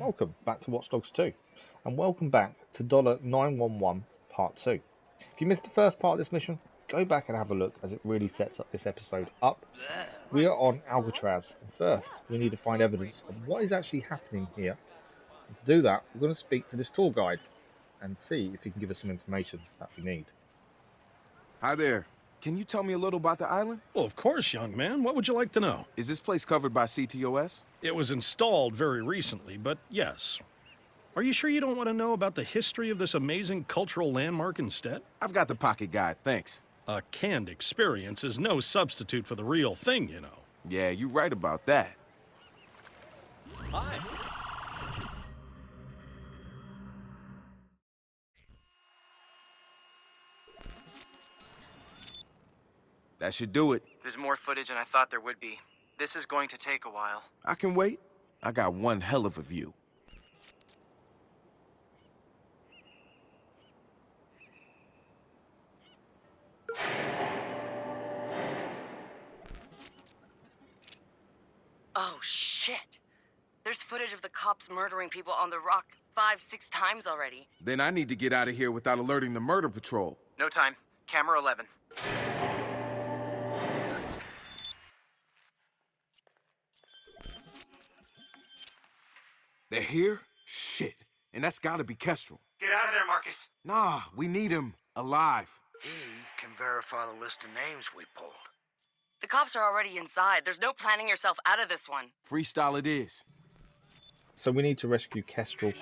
welcome back to Watch Dogs 2, and welcome back to $911 Part 2. If you missed the first part of this mission, go back and have a look as it really sets up this episode up. We are on Alcatraz, and first we need to find evidence of what is actually happening here. And to do that, we're going to speak to this tour guide and see if he can give us some information that we need. Hi there. Can you tell me a little about the island? Well, of course, young man. What would you like to know? Is this place covered by CTOS? It was installed very recently, but yes. Are you sure you don't want to know about the history of this amazing cultural landmark instead? I've got the pocket guide, thanks. A canned experience is no substitute for the real thing, you know. Yeah, you're right about that. Hi. That should do it. There's more footage than I thought there would be. This is going to take a while. I can wait. I got one hell of a view. Oh, shit. There's footage of the cops murdering people on the rock 5-6 times already. Then I need to get out of here without alerting the murder patrol. No time. Camera 11. They're here? Shit. And that's gotta be Kestrel. Get out of there, Marcus. Nah, we need him alive. He can verify the list of names we pulled. The cops are already inside. There's no planning yourself out of this one. Freestyle it is. So we need to rescue Kestrel,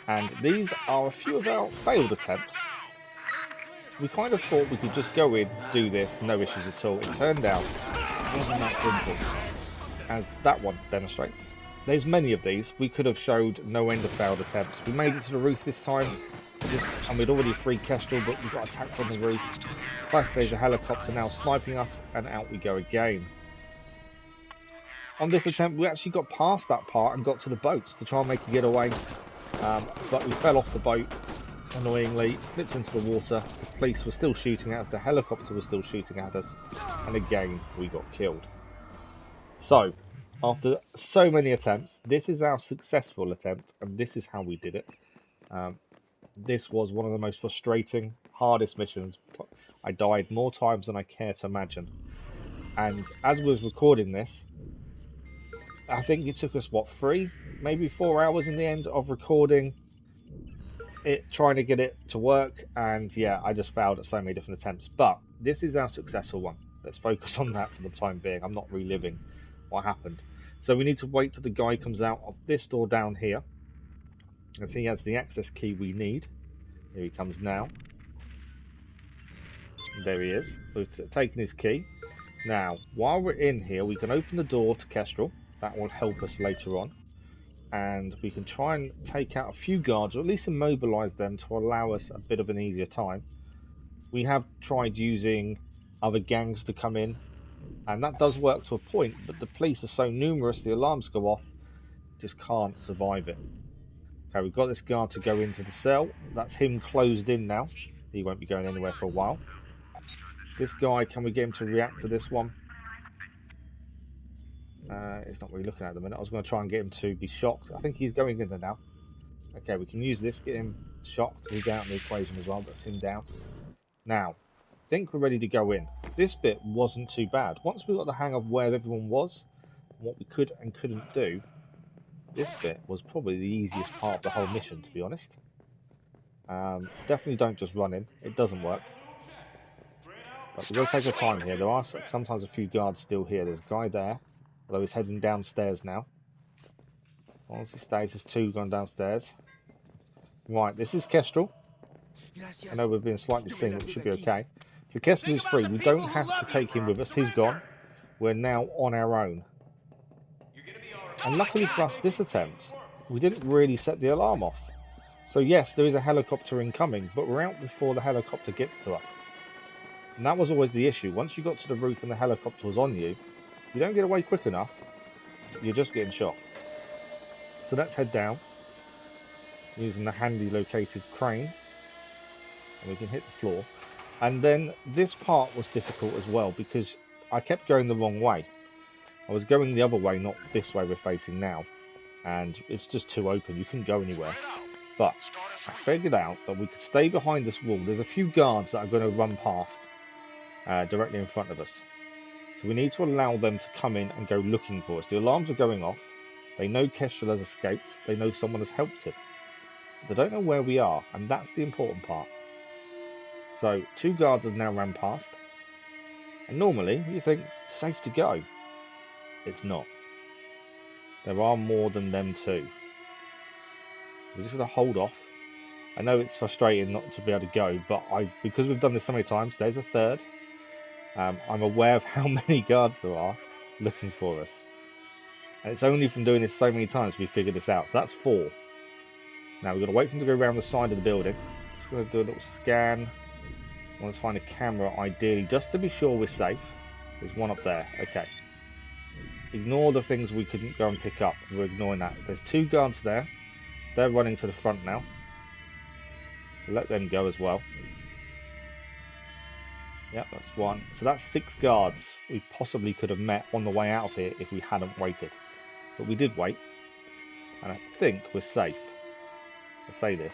and these are a few of our failed attempts. We kind of thought we could just go in, do this, no issues at all. It turned out it wasn't that simple, as that one demonstrates. There's many of these. We could have showed no end of failed attempts. We made it to the roof this time, and we'd already freed Kestrel, but we got attacked on the roof. Plus there's a helicopter now sniping us, and out we go again. On this attempt we actually got past that part and got to the boats to try and make a getaway, but we fell off the boat annoyingly, slipped into the water. The police were still shooting at us, the helicopter was still shooting at us, and again we got killed. So after so many attempts, this is our successful attempt, and this is how we did it. This was one of the most frustrating, hardest missions. I died more times than I care to imagine. And as we was recording this, I think it took us, what, 3, maybe 4 hours in the end of recording it, trying to get it to work. And yeah, I just failed at so many different attempts. But this is our successful one. Let's focus on that for the time being. I'm not reliving what happened. So we need to wait till the guy comes out of this door down here, as he has the access key we need. Here he comes now. There he is. We've taken his key. Now, while we're in here, we can open the door to Kestrel. That will help us later on. And we can try and take out a few guards, or at least immobilize them to allow us a bit of an easier time. We have tried using other gangs to come in, and that does work to a point, but the police are so numerous, the alarms go off, just can't survive it. Okay, we've got this guard to go into the cell. That's him closed in now. He won't be going anywhere for a while. This guy, can we get him to react to this one? He's not really looking at the minute. I was going to try and get him to be shocked. I think he's going in there now. Okay, we can use this, get him shocked. He's out in the equation as well. That's him down. Now, I think we're ready to go in. This bit wasn't too bad. Once we got the hang of where everyone was, and what we could and couldn't do, this bit was probably the easiest part of the whole mission, to be honest. Definitely don't just run in. It doesn't work. But we've got to take our time here. There are sometimes a few guards still here. There's a guy there, although he's heading downstairs now. Once he stays, there's 2 gone downstairs. Right, this is Kestrel. I know we've been slightly seen, but we should be okay. So Kestrel is free. We don't have to take him with us. He's gone. We're now on our own. And luckily for us, this attempt, we didn't really set the alarm off. So yes, there is a helicopter incoming, but we're out before the helicopter gets to us. And that was always the issue. Once you got to the roof and the helicopter was on you, you don't get away quick enough, you're just getting shot. So let's head down, using the handy located crane, and we can hit the floor. And then this part was difficult as well, because I kept going the wrong way. I was going the other way, not this way we're facing now. and it's just too open. You couldn't go anywhere. But I figured out that we could stay behind this wall. There's a few guards that are going to run past directly in front of us. So we need to allow them to come in and go looking for us. The alarms are going off. They know Kestrel has escaped. They know someone has helped him. They don't know where we are, and that's the important part. So 2 guards have now ran past. And normally you think, safe to go. It's not. There are more than them 2. We're just going to hold off. I know it's frustrating not to be able to go, but because we've done this so many times, there's a 3rd. I'm aware of how many guards there are looking for us. And it's only from doing this so many times we figured this out. So that's 4. Now we've got to wait for them to go around the side of the building. Just going to do a little scan. I want to find a camera ideally, just to be sure we're safe. There's one up there. Okay. Ignore the things we couldn't go and pick up. We're ignoring that. There's 2 guards there. They're running to the front now. So let them go as well. Yep, that's 1. So that's 6 guards we possibly could have met on the way out of here if we hadn't waited. But we did wait. And I think we're safe. I say this.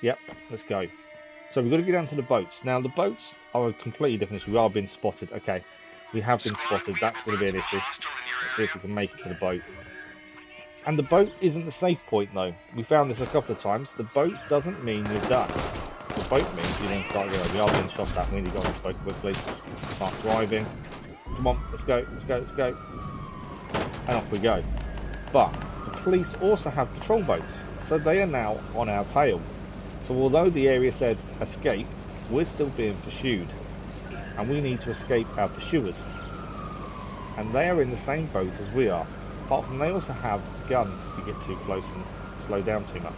Yep, let's go. So we've got to get down to the boats. Now the boats are a completely different issue. We are being spotted. Okay, we have been spotted. That's going to be an issue. Let's see if we can make it to the boat. And the boat isn't the safe point though. We found this a couple of times. The boat doesn't mean you're done. The boat means you then start going. We are being shot at. We need to go on this boat quickly. Start driving. Come on, let's go, let's go, let's go. And off we go. But the police also have patrol boats. So they are now on our tail. So although the area said escape, we're still being pursued. And we need to escape our pursuers. And they are in the same boat as we are. Apart from they also have guns if you get too close and slow down too much.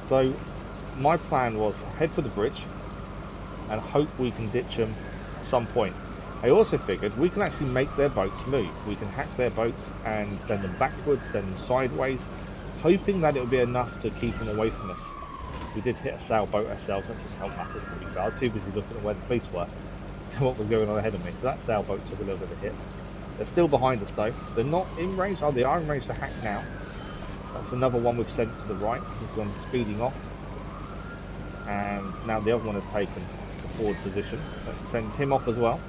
So my plan was head for the bridge and hope we can ditch them at some point. I also figured we can actually make their boats move. We can hack their boats and send them backwards, send them sideways, hoping that it would be enough to keep them away from us. We did hit a sailboat ourselves. That doesn't help matters to be fair. I was too busy looking at where the police were and what was going on ahead of me. So that sailboat took a little bit of a hit. They're still behind us though. They're not in range. Oh, they are in range to hack now. That's another one we've sent to the right. He's gone speeding off. And now the other one has taken the forward position. Let's send him off as well.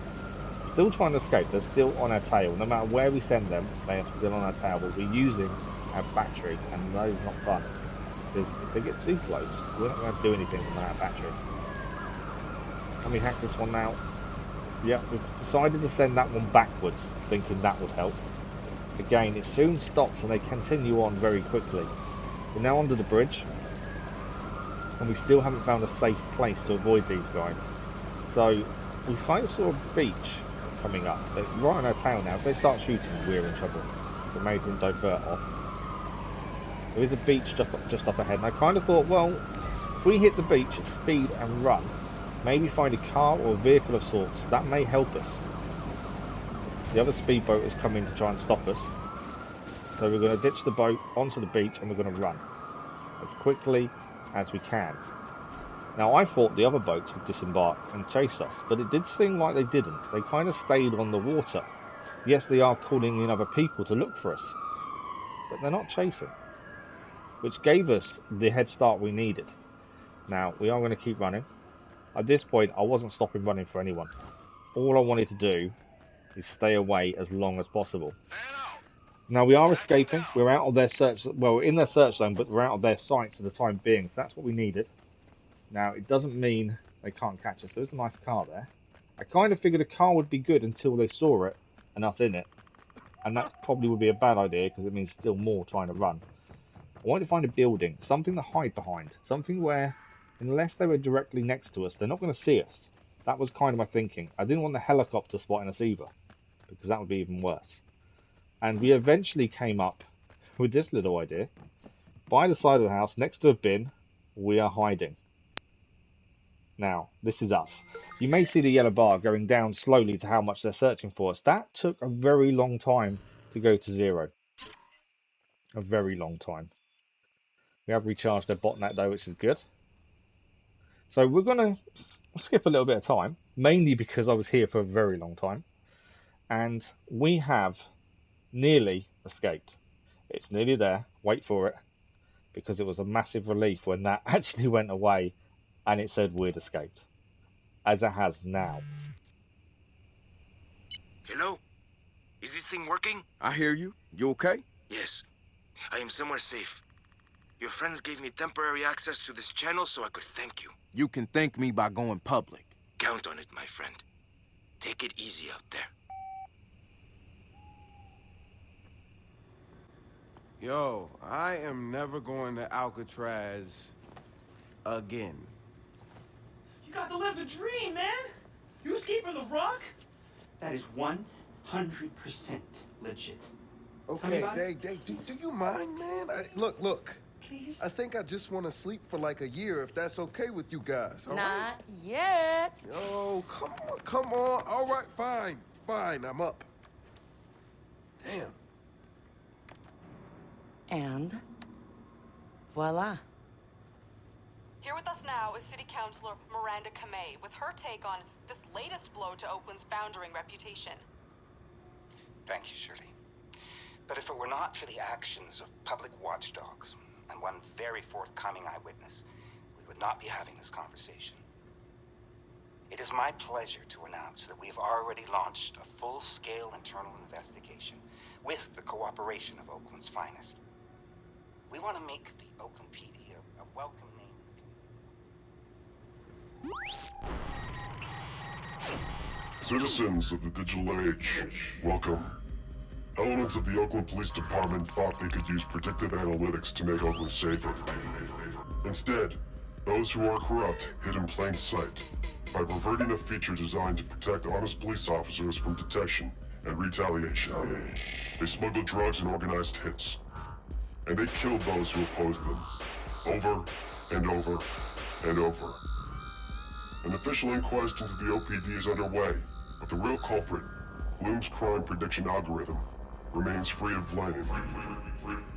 Still trying to escape. They're still on our tail. No matter where we send them, they are still on our tail. But we're using our battery, and that is not fun. Because if they get too close, we're not going to do anything with our battery. Can we hack this one now? Yeah, we've decided to send that one backwards, thinking that would help. Again, it soon stops and they continue on very quickly. We're now under the bridge, and we still haven't found a safe place to avoid these guys. So we kind of saw a beach coming up. They're right on our tail now. If they start shooting, we're in trouble. We made them divert off. There is a beach just up ahead, and I kind of thought, well, if we hit the beach at speed and run, maybe find a car or a vehicle of sorts, that may help us. The other speedboat is coming to try and stop us. So we're going to ditch the boat onto the beach and we're going to run as quickly as we can. Now I thought the other boats would disembark and chase us, but it did seem like they didn't. They kind of stayed on the water. Yes, they are calling in other people to look for us, but they're not chasing, which gave us the head start we needed. Now we are going to keep running. At this point I wasn't stopping running for anyone. All I wanted to do is stay away as long as possible. Now we are escaping. We're out of their search. Well, we're in their search zone, but we're out of their sights for the time being. So that's what we needed. Now it doesn't mean they can't catch us. There's a nice car there. I kind of figured a car would be good until they saw it and us in it, and that probably would be a bad idea because it means still more trying to run. I wanted to find a building, something to hide behind, something where, unless they were directly next to us, they're not going to see us. That was kind of my thinking. I didn't want the helicopter spotting us either, because that would be even worse. And we eventually came up with this little idea. By the side of the house, next to a bin, we are hiding. Now, this is us. You may see the yellow bar going down slowly to how much they're searching for us. That took a very long time to go to 0. A very long time. We have recharged their botnet though, which is good. So we're going to skip a little bit of time, mainly because I was here for a very long time. And we have nearly escaped. It's nearly there. Wait for it. Because it was a massive relief when that actually went away and it said we'd escaped. As it has now. Hello? Is this thing working? I hear you. You okay? Yes. I am somewhere safe. Your friends gave me temporary access to this channel so I could thank you. You can thank me by going public. Count on it, my friend. Take it easy out there. Yo, I am never going to Alcatraz again. You got to live the dream, man! You escaped from the rock? That is 100% legit. Okay, do you mind, man? Look. Please? I think I just want to sleep for like a year, if that's okay with you guys. All right? Not yet. Oh, come on. All right, fine, I'm up. Damn. And voila. Here with us now is City Councilor Miranda Kamei with her take on this latest blow to Oakland's foundering reputation. Thank you, Shirley. But if it were not for the actions of public watchdogs and one very forthcoming eyewitness, we would not be having this conversation. It is my pleasure to announce that we have already launched a full-scale internal investigation with the cooperation of Oakland's finest. We want to make the Oakland PD a welcome name in the community. Citizens of the digital age, welcome. Elements of the Oakland Police Department thought they could use predictive analytics to make Oakland safer. Instead, those who are corrupt hid in plain sight by perverting a feature designed to protect honest police officers from detection and retaliation. They smuggled drugs and organized hits, and they killed those who opposed them, over and over and over. An official inquest into the OPD is underway, but the real culprit, Bloom's crime prediction algorithm, remains free of blame.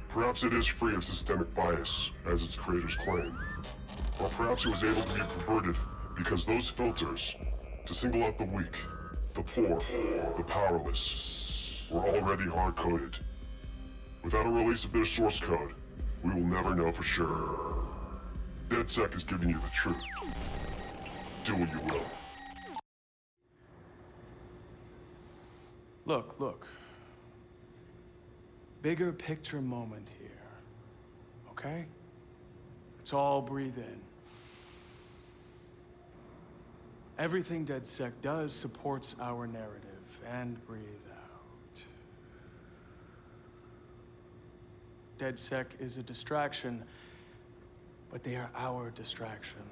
Perhaps it is free of systemic bias, as its creators claim. Or perhaps it was able to be perverted because those filters, to single out the weak, the poor, the powerless, were already hard-coded. Without a release of their source code, we will never know for sure. DedSec is giving you the truth. Do what you will. Look. Bigger picture moment here, okay? Let's all breathe in. Everything DedSec does supports our narrative, and breathe out. DedSec is a distraction, but they are our distraction.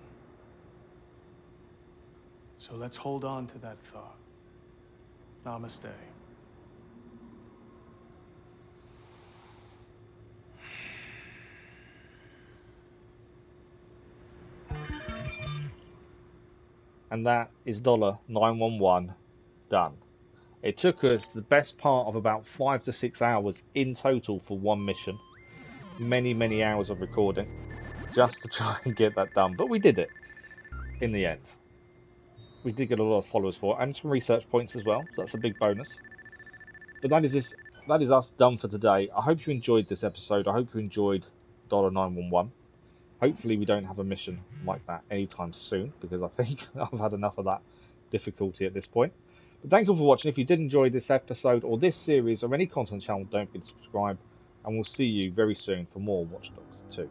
So let's hold on to that thought. Namaste. And that is $911 done. It took us the best part of about 5 to 6 hours in total for one mission. Many hours of recording just to try and get that done, but we did it in the end. We did get a lot of followers for it and some research points as well, so that's a big bonus. But that is us done for today. I hope you enjoyed this episode. I hope you enjoyed $911. Hopefully we don't have a mission like that anytime soon, because I think I've had enough of that difficulty at this point. But thank you for watching. If you did enjoy this episode or this series or any content channel, don't forget to subscribe, and we'll see you very soon for more Watch Dogs 2.